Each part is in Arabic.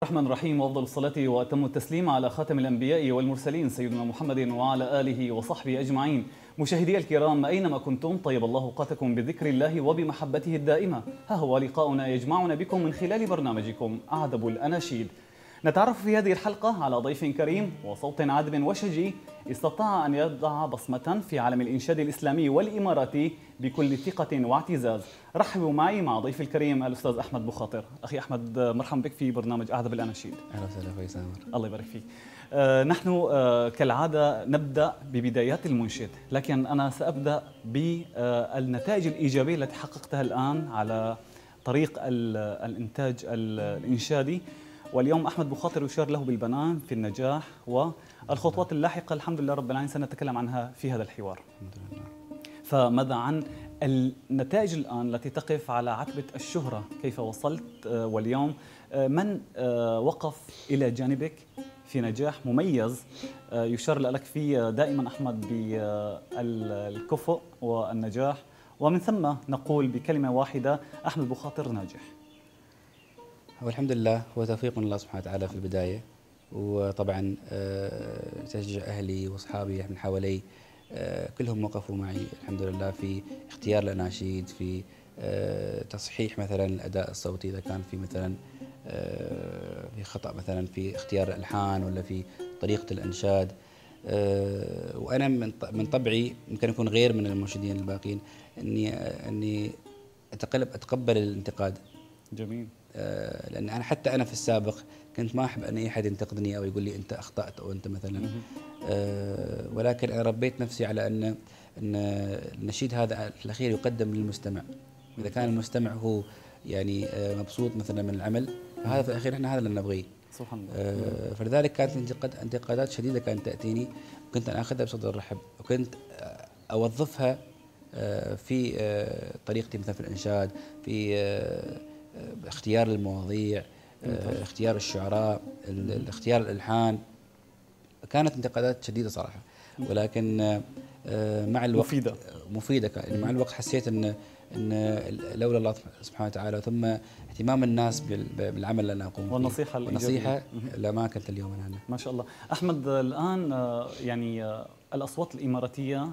الرحمن الرحيم، وأفضل الصلاة وأتم التسليم على خاتم الأنبياء والمرسلين سيدنا محمد وعلى آله وصحبه أجمعين. مشاهدي الكرام أينما كنتم، طيب الله أوقاتكم بذكر الله وبمحبته الدائمة. ها هو لقاؤنا يجمعنا بكم من خلال برنامجكم أعذب الأناشيد. نتعرف في هذه الحلقة على ضيف كريم وصوت عذب وشجي استطاع أن يضع بصمة في عالم الإنشاد الإسلامي والإماراتي بكل ثقة واعتزاز. رحبوا معي مع ضيف الكريم الأستاذ أحمد بوخاطر. أخي أحمد، مرحبا بك في برنامج أعذب الأناشيد. أهلا وسهلا أخوي سامر. الله يبارك فيك. نحن كالعادة نبدأ ببدايات المنشد، لكن أنا سأبدأ بالنتائج الإيجابية التي حققتها الآن على طريق الإنتاج الإنشادي، واليوم أحمد بوخاطر يشار له بالبنان في النجاح، والخطوات اللاحقة الحمد لله رب العالمين سنتكلم عنها في هذا الحوار. الحمد لله. فماذا عن النتائج الآن التي تقف على عتبة الشهرة؟ كيف وصلت واليوم من وقف إلى جانبك في نجاح مميز يشار لك فيه دائما أحمد بالكفؤ والنجاح، ومن ثم نقول بكلمة واحدة أحمد بوخاطر ناجح؟ هو الحمد لله هو توفيق من الله سبحانه وتعالى في البداية، وطبعا تشجيع أهلي وأصحابي من حوالي كلهم وقفوا معي الحمد لله في اختيار الأناشيد، في تصحيح مثلا الأداء الصوتي إذا كان في مثلا في خطأ مثلا في اختيار الألحان ولا في طريقة الإنشاد. وأنا من طبعي يمكن أكون غير من المنشدين الباقين أني أتقبل الانتقاد. جميل. لأن أنا حتى أنا في السابق كنت ما أحب أن أي أحد ينتقدني أو يقول لي أنت أخطأت أو أنت مثلا، ولكن أنا ربيت نفسي على أن النشيد هذا في الأخير يقدم للمستمع. إذا كان المستمع هو يعني مبسوط مثلا من العمل، فهذا في الأخير إحنا هذا اللي نبغيه. سبحان الله. فلذلك كانت انتقادات شديدة كانت تأتيني، وكنت أنا أخذها بصدر رحب، وكنت أوظفها في طريقتي مثلا في الإنشاد، في اختيار المواضيع، اختيار الشعراء، اختيار الألحان. كانت انتقادات شديدة صراحة، ولكن مع الوقت مفيدة. يعني مع الوقت حسيت أن لولا الله سبحانه وتعالى ثم اهتمام الناس بالعمل اللي أنا أقوم والنصيحة لما كنت اليوم أنا هنا. ما شاء الله. أحمد، الآن يعني الأصوات الإماراتية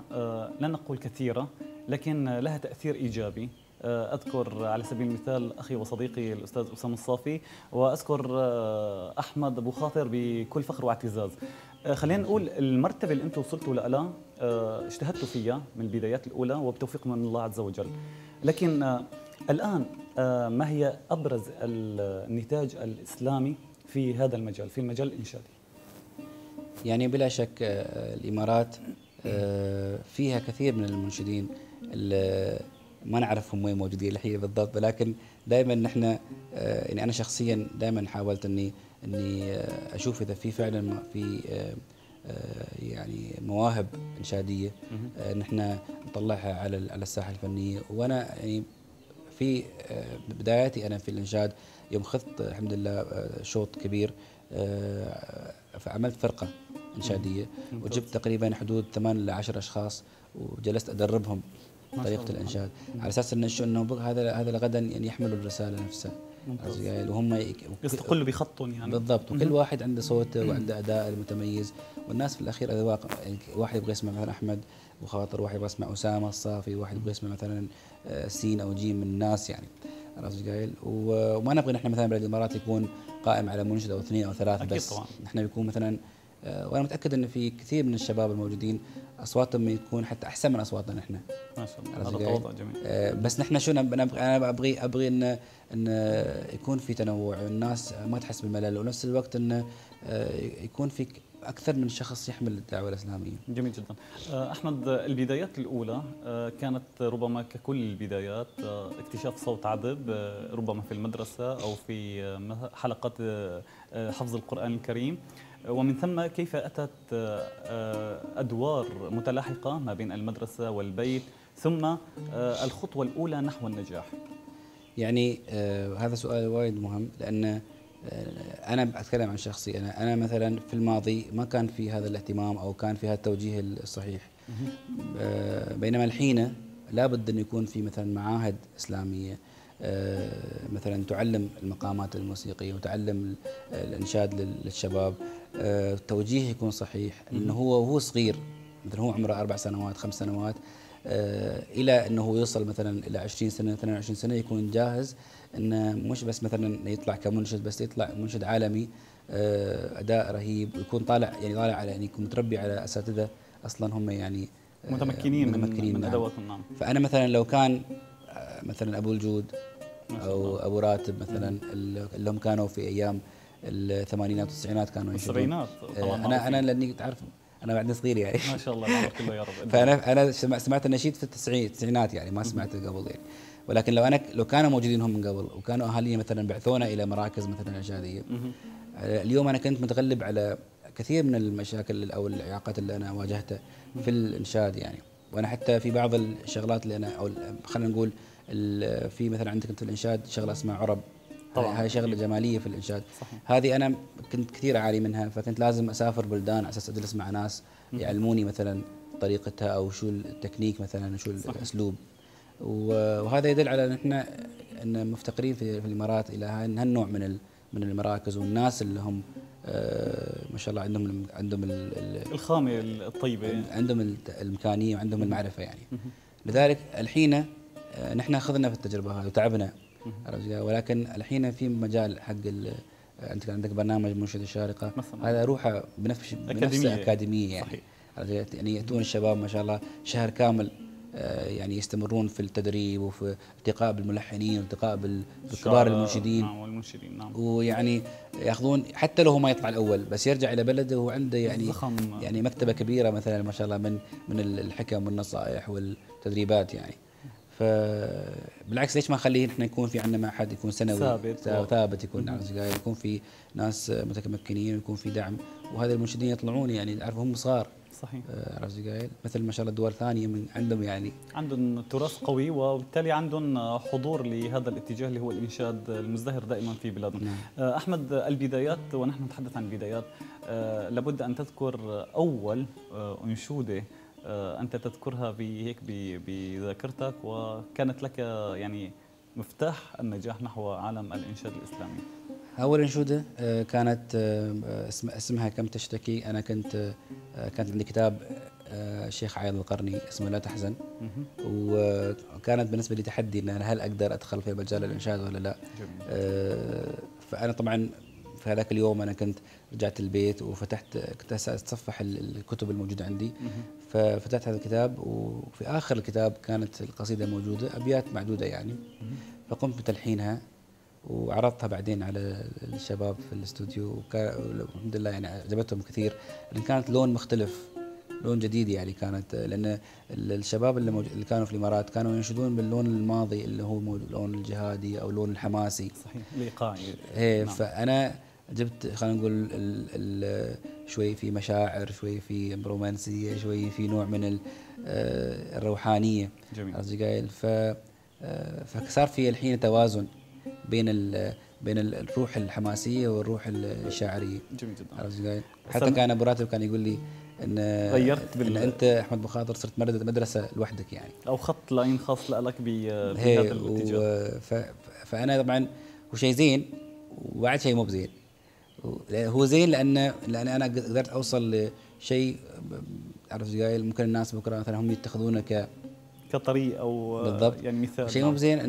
لا نقول كثيرة، لكن لها تأثير إيجابي. أذكر على سبيل المثال أخي وصديقي الأستاذ أسامة الصافي، وأذكر أحمد بوخاطر بكل فخر واعتزاز. خلينا نقول المرتبة اللي أنتم وصلتوا لها اجتهدتوا فيها من البدايات الأولى وبتوفيق من الله عز وجل، لكن الآن ما هي أبرز النتاج الإسلامي في هذا المجال، في المجال الإنشادي؟ يعني بلا شك الإمارات فيها كثير من المنشدين ما نعرفهم وين موجودين الحين بالضبط، ولكن دائما نحن يعني انا شخصيا دائما حاولت اني اشوف اذا في فعلا في يعني مواهب انشاديه نحن نطلعها على الساحه الفنيه. وانا يعني في بداياتي انا في الانشاد يوم اخذت الحمد لله شوط كبير، فعملت فرقه انشاديه وجبت تقريبا حدود 8 ل 10 اشخاص وجلست ادربهم طريقة الإنشاد على أساس إنه هذا غدا يعني يحملوا الرسالة نفسها، وهم يستقلوا بخطهم يعني. بالضبط. وكل واحد عنده صوته وعنده أداء المتميز، والناس في الأخير أذواق. يعني واحد يبغى يسمع مثلا أحمد بوخاطر، واحد يبغى يسمع أسامة الصافي، واحد يبغى يسمع مثلا سين أو جيم من الناس يعني. عرفت قايل؟ وما نبغى نحن مثلا بلد الإمارات يكون قائم على منشد أو اثنين أو ثلاثة بس. طبعا. نحن بيكون مثلا وانا متاكد ان في كثير من الشباب الموجودين اصواتهم يكون حتى احسن من اصواتنا نحن. ما شاء الله، هذا تواضع جميل. بس نحن شو انا ابغي ان يكون في تنوع، الناس ما تحس بالملل، ونفس الوقت ان يكون في اكثر من شخص يحمل الدعوه الاسلاميه. جميل جدا. احمد، البدايات الاولى كانت ربما ككل البدايات اكتشاف صوت عذب، ربما في المدرسه او في حلقات حفظ القران الكريم، ومن ثم كيف أتت أدوار متلاحقة ما بين المدرسة والبيت، ثم الخطوة الأولى نحو النجاح؟ يعني هذا سؤال وايد مهم، لأن أنا أتكلم عن شخصي. أنا مثلا في الماضي ما كان في هذا الاهتمام أو كان في هذا التوجيه الصحيح، بينما الحين لابد أن يكون في مثلا معاهد إسلامية، مثلا تعلم المقامات الموسيقية وتعلم الإنشاد للشباب، توجيه يكون صحيح، لأنه هو صغير، مثلا هو عمره 4 سنوات 5 سنوات، إلى أنه يوصل مثلا إلى 20 سنة 22 سنة يكون جاهز، أنه مش بس مثلا يطلع كمنشد، بس يطلع منشد عالمي، أداء رهيب، ويكون طالع على يعني يكون متربي على أساتذة أصلا هم يعني متمكنين من نعم. ادواتهم. نعم. فأنا مثلا لو كان مثلا أبو الجود ما شاء أو الله. أبو راتب مثلا، اللي هم كانوا في أيام الثمانينات والتسعينات كانوا ينشدون. والسبعينات طبعا أنا معروفين. لأني تعرف أنا بعدني صغير يعني. ما شاء الله العمر كله يا رب. فأنا سمعت النشيد في التسعينات يعني، ما سمعته قبل يعني. ولكن لو كانوا موجودين هم من قبل، وكانوا أهالينا مثلا بعثونا إلى مراكز مثلا إرشادية، اليوم أنا كنت متغلب على كثير من المشاكل أو الإعاقات اللي أنا واجهتها في الإنشاد يعني. وأنا حتى في بعض الشغلات اللي أنا، أو خلينا نقول في مثلا عندك أنت في الإنشاد شغلة اسمها عرب، طبعا هاي شغلة أكيد. جمالية في الإنشاد. صحيح. هذه أنا كنت كثير أعاني منها، فكنت لازم أسافر بلدان على أساس أجلس مع ناس يعلموني مثلا طريقتها، أو شو التكنيك مثلا، شو صحيح. الأسلوب. وهذا يدل على ان مفتقرين في الامارات الى هالنوع من المراكز، والناس اللي هم ما شاء الله عندهم الخامة الطيبة. عندهم الامكانيه وعندهم المعرفه يعني. لذلك الحين نحن اخذنا في التجربه هذه وتعبنا، ولكن الحين في مجال حق انت عندك برنامج منشد الشارقه مثلا. هذا روحه بنفس اكاديميه يعني. صحيح. يعني ياتون الشباب ما شاء الله شهر كامل، يعني يستمرون في التدريب وفي التقاء بالملحنين والتقاء بالكبار المنشدين. نعم والمنشدين. نعم. ويعني ياخذون حتى لو هو ما يطلع الاول، بس يرجع الى بلده وعنده يعني يعني مكتبه كبيره مثلا ما شاء الله من الحكم والنصائح والتدريبات يعني. فبالعكس ليش ما نخليه نحن يكون في عندنا معهد يكون سنوي ثابت يكون على سجاير، يكون في ناس متمكنين ويكون في دعم، وهذا المنشدين يطلعون يعني عارف هم صغار. صحيح. عرفت قايل مثل ما شاء الله الدول الثانيه من عندهم يعني عندهم تراث قوي، وبالتالي عندهم حضور لهذا الاتجاه اللي هو الانشاد المزدهر دائما في بلادنا. نعم. احمد، البدايات ونحن نتحدث عن البدايات، لابد ان تذكر اول انشوده انت تذكرها هيك بذاكرتك، وكانت لك يعني مفتاح النجاح نحو عالم الانشاد الاسلامي. أول أنشودة كانت اسمها كم تشتكي. أنا كانت عندي كتاب الشيخ عايض القرني اسمه لا تحزن، وكانت بالنسبة لي تحدي أن أنا هل أقدر أدخل في مجال الإنشاد ولا لا. فأنا طبعا في هذاك اليوم أنا كنت رجعت البيت وفتحت، كنت أتصفح الكتب الموجودة عندي، ففتحت هذا الكتاب، وفي آخر الكتاب كانت القصيدة موجودة أبيات معدودة يعني، فقمت بتلحينها وعرضتها بعدين على الشباب في الاستوديو، والحمد لله يعني عجبتهم كثير، لأن كانت لون مختلف، لون جديد يعني. كانت لأن الشباب اللي كانوا في الإمارات كانوا ينشدون باللون الماضي اللي هو اللون الجهادي أو اللون الحماسي. صحيح، الإيقاعي. نعم. فأنا جبت خلينا نقول شوي في مشاعر، شوي في رومانسية، شوي في نوع من الروحانية. جميل. فصار في الحين توازن بين الروح الحماسيه والروح الشاعريه. جميل جدا. جدا. حتى كان ابو راتب كان يقول لي ان غيرت ان انت احمد بو خاطر صرت مدرسه لوحدك يعني، او خط لاين خاص لك بهذا الاتجاه. فانا طبعا هو شيء زين وبعد شيء مو بزين. هو زين لان انا قدرت اوصل لشيء، عرفت قايل ممكن الناس بكره مثلا هم يتخذونه كطريق او بالضبط. يعني مثال. شيء مو بزين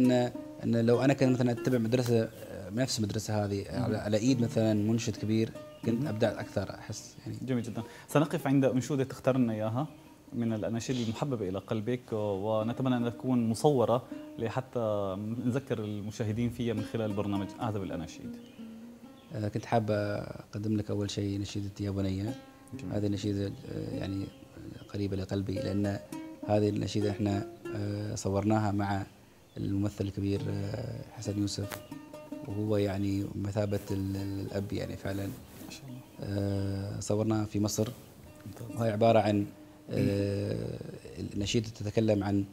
ان لو انا كنت مثلا اتبع مدرسه نفس المدرسه هذه على ايد مثلا منشد كبير كنت ابدع اكثر احس يعني. جميل جدا. سنقف عند انشوده تختار لنا اياها من الاناشيد المحببه الى قلبك، ونتمنى ان تكون مصوره لحتى نذكر المشاهدين فيها من خلال برنامج اعذب الاناشيد. كنت حابه اقدم لك اول شيء نشيده يا بنيه. هذه النشيده يعني قريبه لقلبي، لان هذه النشيده احنا صورناها مع الممثل الكبير حسن يوسف، وهو يعني مثابة الأب يعني فعلا. ما شاء الله. صورناها في مصر، وهي عبارة عن نشيدة تتكلم عن